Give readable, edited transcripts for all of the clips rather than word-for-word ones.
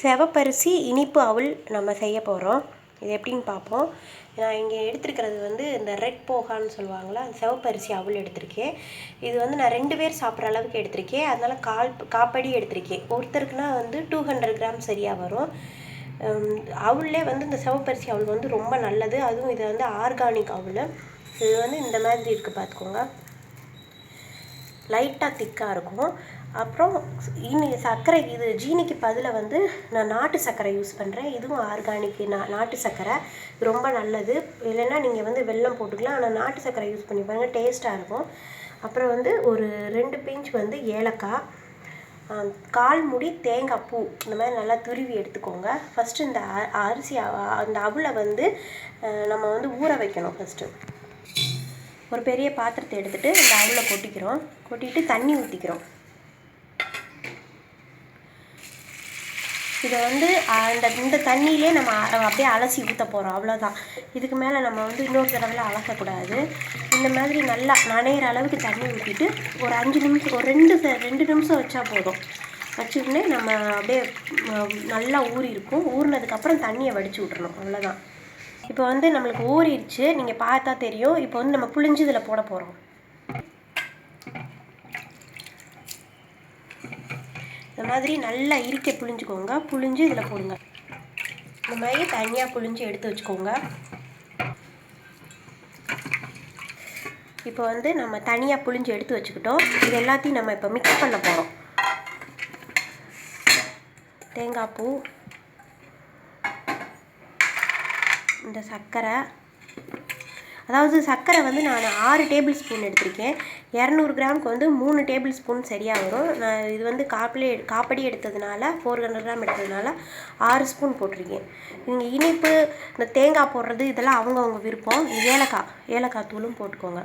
சிவப்பரிசி இனிப்பு அவுள் நம்ம செய்ய போகிறோம். இது எப்படின்னு பார்ப்போம். நான் இங்கே எடுத்துருக்கிறது வந்து இந்த ரெட் போகான்னு சொல்லுவாங்களா, அந்த சிவப்பரிசி அவுள் எடுத்திருக்கேன். இது வந்து நான் 2 பேர் சாப்பிட்ற அளவுக்கு எடுத்திருக்கேன். அதனால் காப்படி எடுத்திருக்கேன். ஒருத்தருக்குனா வந்து 200 கிராம் சரியாக வரும். அவுள்லே வந்து இந்த சிவப்பரிசி அவுள் வந்து ரொம்ப நல்லது. அதுவும் இது வந்து ஆர்கானிக் அவுள். இது வந்து இந்த மாதிரி இருக்குது, பார்த்துக்கோங்க. லைட்டாக திக்காக இருக்கும். அப்புறம் சர்க்கரை, இது ஜீனிக்கு பதிலாக வந்து நான் நாட்டு சர்க்கரை யூஸ் பண்ணுறேன். இதுவும் ஆர்கானிக் நாட்டு சர்க்கரை, ரொம்ப நல்லது. இல்லைன்னா நீங்கள் வந்து வெல்லம் போட்டுக்கலாம். ஆனால் நாட்டு சர்க்கரை யூஸ் பண்ணி பாருங்கள், டேஸ்ட்டாக இருக்கும். அப்புறம் வந்து ஒரு 2 பிஞ்ச் வந்து ஏலக்காய், 1/4 மூடி தேங்காய் பூ இந்த மாதிரி நல்லா துருவி எடுத்துக்கோங்க. ஃபஸ்ட்டு இந்த அரிசி அந்த அவுளை வந்து நம்ம வந்து ஊற வைக்கணும். ஃபஸ்ட்டு ஒரு பெரிய பாத்திரத்தை எடுத்துகிட்டு இந்த அவுளை கொட்டிட்டு தண்ணி ஊற்றிக்கிறோம். இதை வந்து இந்த தண்ணியிலே நம்ம அப்படியே அலசி ஊற்ற போகிறோம், அவ்வளோதான். இதுக்கு மேலே நம்ம வந்து இன்னொரு தடவைலாம் அலசக்கூடாது. இந்த மாதிரி நல்லா நனைகிற அளவுக்கு தண்ணி ஊற்றிட்டு ஒரு 5 நிமிஷம், ஒரு 2 நிமிஷம் வச்சா போதும். வச்சுக்கிட்டு நம்ம அப்படியே நல்லா ஊறியிருக்கும். ஊறினதுக்கப்புறம் தண்ணியை வடித்து விட்றணும், அவ்வளோதான். இப்போ வந்து நம்மளுக்கு ஊறிடுச்சு, நீங்கள் பார்த்தா தெரியும். இப்போ வந்து நம்ம புழிஞ்சு இதில் போட போகிறோம். இந்த மாதிரி நல்லா இருக்க புழிஞ்சுக்கோங்க. புழிஞ்சு இதில் போடுங்க. இந்த மாதிரி தனியாக புழிஞ்சு எடுத்து வச்சுக்கோங்க. இப்போ வந்து நம்ம தனியாக புழிஞ்சு எடுத்து வச்சுக்கிட்டோம். இது எல்லாத்தையும் நம்ம இப்போ மிக்ஸ் பண்ண போகிறோம். தேங்காய் பூ, இந்த சர்க்கரை, அதாவது சர்க்கரை வந்து நான் 6 டேபிள் ஸ்பூன் எடுத்திருக்கேன். 200 கிராமுக்கு வந்து 3 டேபிள் ஸ்பூன் சரியாக வரும். நான் இது வந்து காப்படி எடுத்ததுனால 400 கிராம் எடுத்ததுனால 6 ஸ்பூன் போட்டிருக்கேன். நீங்கள் இனிப்பு, இந்த தேங்காய் போடுறது இதெல்லாம் அவங்கவுங்க விருப்பம். ஏலக்காய் தூளும் போட்டுக்கோங்க.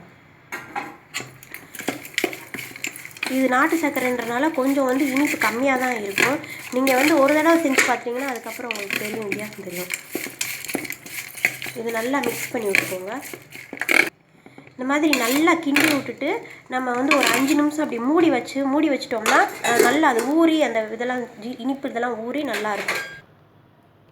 இது நாட்டு சர்க்கரைன்றனால கொஞ்சம் வந்து இனிப்பு கம்மியாக தான் இருக்கும். நீங்கள் வந்து ஒரு தடவை செஞ்சு பார்த்தீங்கன்னா அதுக்கப்புறம் உங்களுக்கு தெரியும், வித்தியாசம் தெரியும். இது நல்லா மிக்ஸ் பண்ணி விட்டுக்கோங்க. இந்த மாதிரி நல்லா கிண்டி விட்டுட்டு நம்ம வந்து ஒரு 5 நிமிஷம் அப்படி மூடி வச்சிட்டோம்னா நல்லா அது ஊறி அந்த இதெல்லாம் இனிப்பு இதெல்லாம் ஊறி நல்லாயிருக்கும்.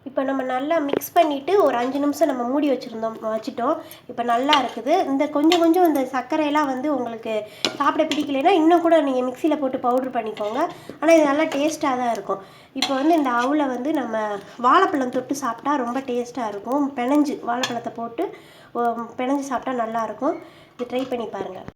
இப்போ நம்ம நல்லா மிக்ஸ் பண்ணிவிட்டு ஒரு 5 நிமிஷம் நம்ம மூடி வச்சிட்டோம். இப்போ நல்லா இருக்குது. இந்த கொஞ்சம் இந்த சர்க்கரையெல்லாம் வந்து உங்களுக்கு சாப்பிட பிடிக்கலைன்னா இன்னும் கூட நீங்கள் மிக்சியில் போட்டு பவுட்ரு பண்ணிக்கோங்க. ஆனால் இது நல்லா டேஸ்ட்டாக தான் இருக்கும். இப்போ வந்து இந்த அவுளை வந்து நம்ம வாழைப்பழம் தொட்டு சாப்பிட்டா ரொம்ப டேஸ்ட்டாக இருக்கும். வாழைப்பழத்தை போட்டு பிணைஞ்சு சாப்பிட்டா நல்லாயிருக்கும். இது ட்ரை பண்ணி பாருங்கள்.